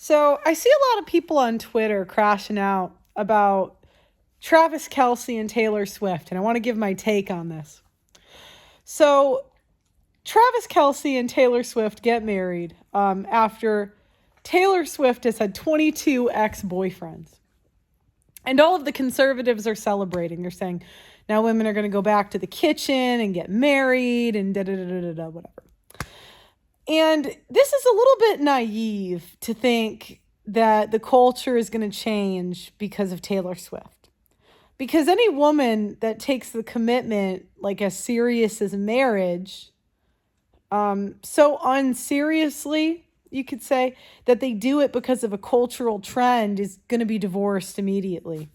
So I see a lot of people on Twitter crashing out about Travis Kelce and Taylor Swift, and I want to give my take on this. So Travis Kelce and Taylor Swift get married after Taylor Swift has had 22 ex-boyfriends. And all of the conservatives are celebrating. They're saying now women are going to go back to the kitchen and get married and da-da-da-da-da, whatever. And this is a little bit naive to think that the culture is going to change because of Taylor Swift. Because any woman that takes the commitment like as serious as marriage, so unseriously, you could say, that they do it because of a cultural trend is going to be divorced immediately.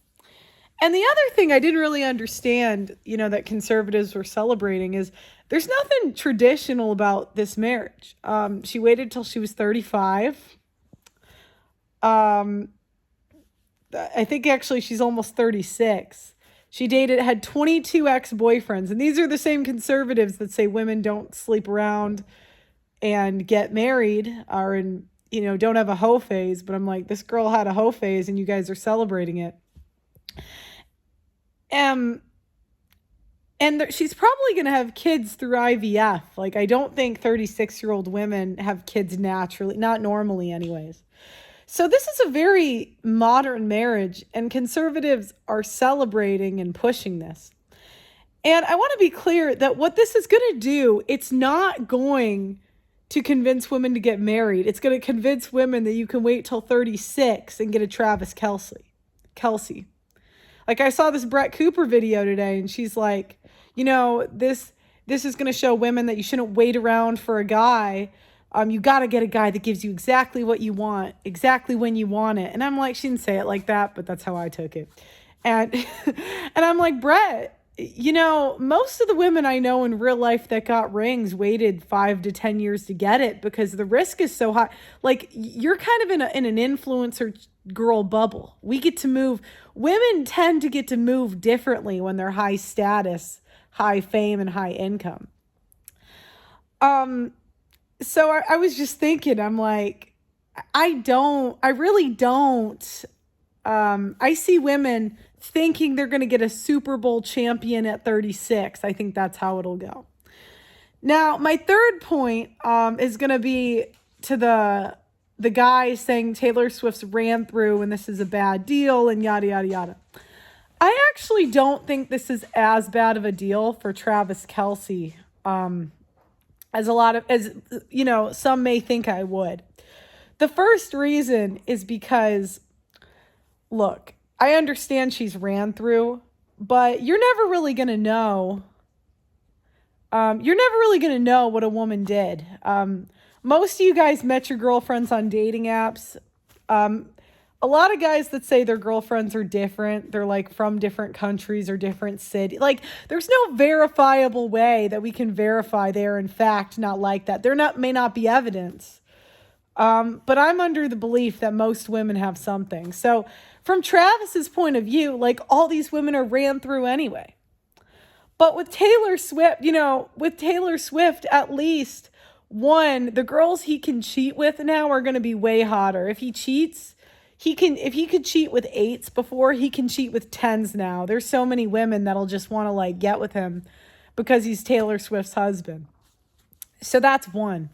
And the other thing I didn't really understand, that conservatives were celebrating is there's nothing traditional about this marriage. She waited till she was 35. I think actually she's almost 36. She had 22 ex-boyfriends. And these are the same conservatives that say women don't sleep around and get married or don't have a hoe phase. But I'm like, this girl had a hoe phase and you guys are celebrating it. And she's probably going to have kids through IVF. Like, I don't think 36-year-old women have kids naturally, not normally anyways. So this is a very modern marriage, and conservatives are celebrating and pushing this. And I want to be clear that what this is going to do, it's not going to convince women to get married. It's going to convince women that you can wait till 36 and get a Travis Kelce. Like, I saw this Brett Cooper video today, and she's like, this is going to show women that you shouldn't wait around for a guy. You got to get a guy that gives you exactly what you want, exactly when you want it. And I'm like, she didn't say it like that, but that's how I took it. And and I'm like, Brett, most of the women I know in real life that got rings waited 5 to 10 years to get it because the risk is so high. Like, you're kind of in an influencer girl bubble. We get to move. Women tend to get to move differently when they're high status, high fame, and high income. So I was just thinking, I'm like, I really don't. I see women thinking they're going to get a Super Bowl champion at 36. I think that's how it'll go. Now, my third point is going to be to the guy saying Taylor Swift's ran through and this is a bad deal and yada, yada, yada. I actually don't think this is as bad of a deal for Travis Kelce as some may think I would. The first reason is because, look, I understand she's ran through, but you're never really going to know. What a woman did. Most of you guys met your girlfriends on dating apps. A lot of guys that say their girlfriends are different, they're like from different countries or different cities. Like, there's no verifiable way that we can verify they're in fact not like that. May not be evidence. But I'm under the belief that most women have something. So from Travis's point of view, like, all these women are ran through anyway. But with Taylor Swift, at least one, the girls he can cheat with now are going to be way hotter. If he cheats, if he could cheat with 8s before, he can cheat with 10s now. There's so many women that'll just want to like get with him because he's Taylor Swift's husband. So that's one.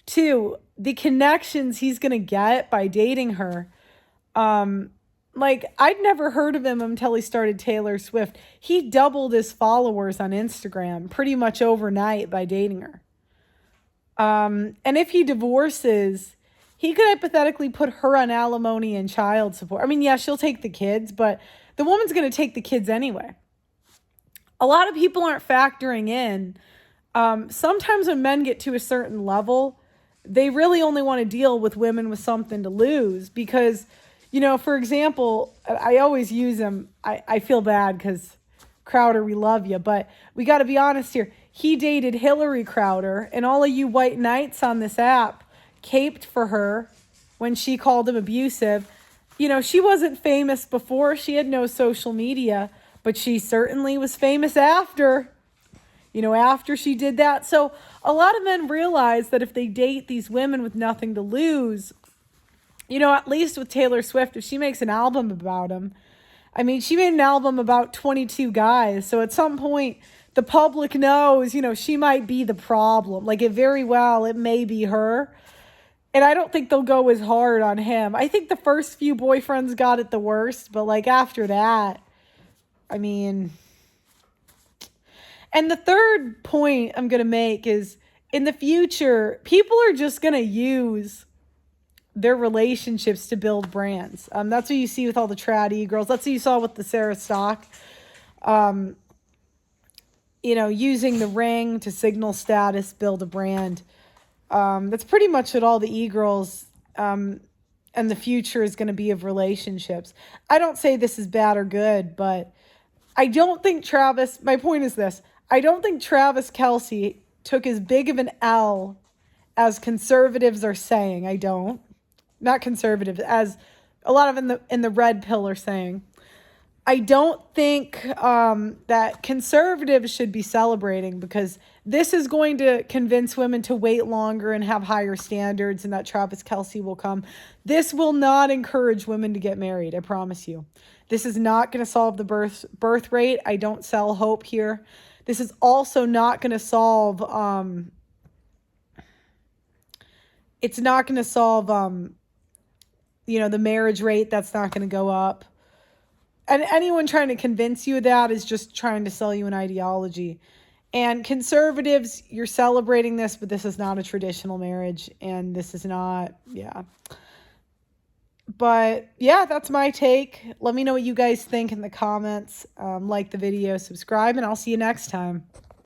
2, the connections he's going to get by dating her. Like, I'd never heard of him until he started Taylor Swift. He doubled his followers on Instagram pretty much overnight by dating her. And if he divorces, he could hypothetically put her on alimony and child support. I mean, yeah, she'll take the kids, but the woman's going to take the kids anyway. A lot of people aren't factoring in. Sometimes when men get to a certain level, they really only want to deal with women with something to lose because, for example, I always use him. I feel bad because Crowder, we love you, but we got to be honest here. He dated Hillary Crowder, and all of you white knights on this app caped for her when she called him abusive. She wasn't famous before. She had no social media, but she certainly was famous after. After she did that. So a lot of men realize that if they date these women with nothing to lose, You know, at least with Taylor Swift, if she makes an album about him, I mean, she made an album about 22 guys. So at some point, the public knows, you know, she might be the problem. Like, it may be her. And I don't think they'll go as hard on him. I think the first few boyfriends got it the worst. But, like, after that, I mean. And the third point I'm going to make is in the future, people are just going to use their relationships to build brands. That's what you see with all the trad e-girls. That's what you saw with the Sarah Stock. You know, using the ring to signal status, build a brand. That's pretty much what all the e-girls and the future is going to be of relationships. I don't say this is bad or good, but I don't think my point is this. I don't think Travis Kelce took as big of an L as conservatives are saying. I don't. Not conservative, as a lot of in the red pill are saying. I don't think that conservatives should be celebrating, because this is going to convince women to wait longer and have higher standards, and that Travis Kelce will come. This will not encourage women to get married, I promise you. This is not going to solve the birth rate. I don't sell hope here. This is also not going to solve it's not going to solve you know, the marriage rate. That's not going to go up. And anyone trying to convince you of that is just trying to sell you an ideology. And conservatives, you're celebrating this, but this is not a traditional marriage. And this is not, yeah. But yeah, that's my take. Let me know what you guys think in the comments. Like the video, subscribe, and I'll see you next time.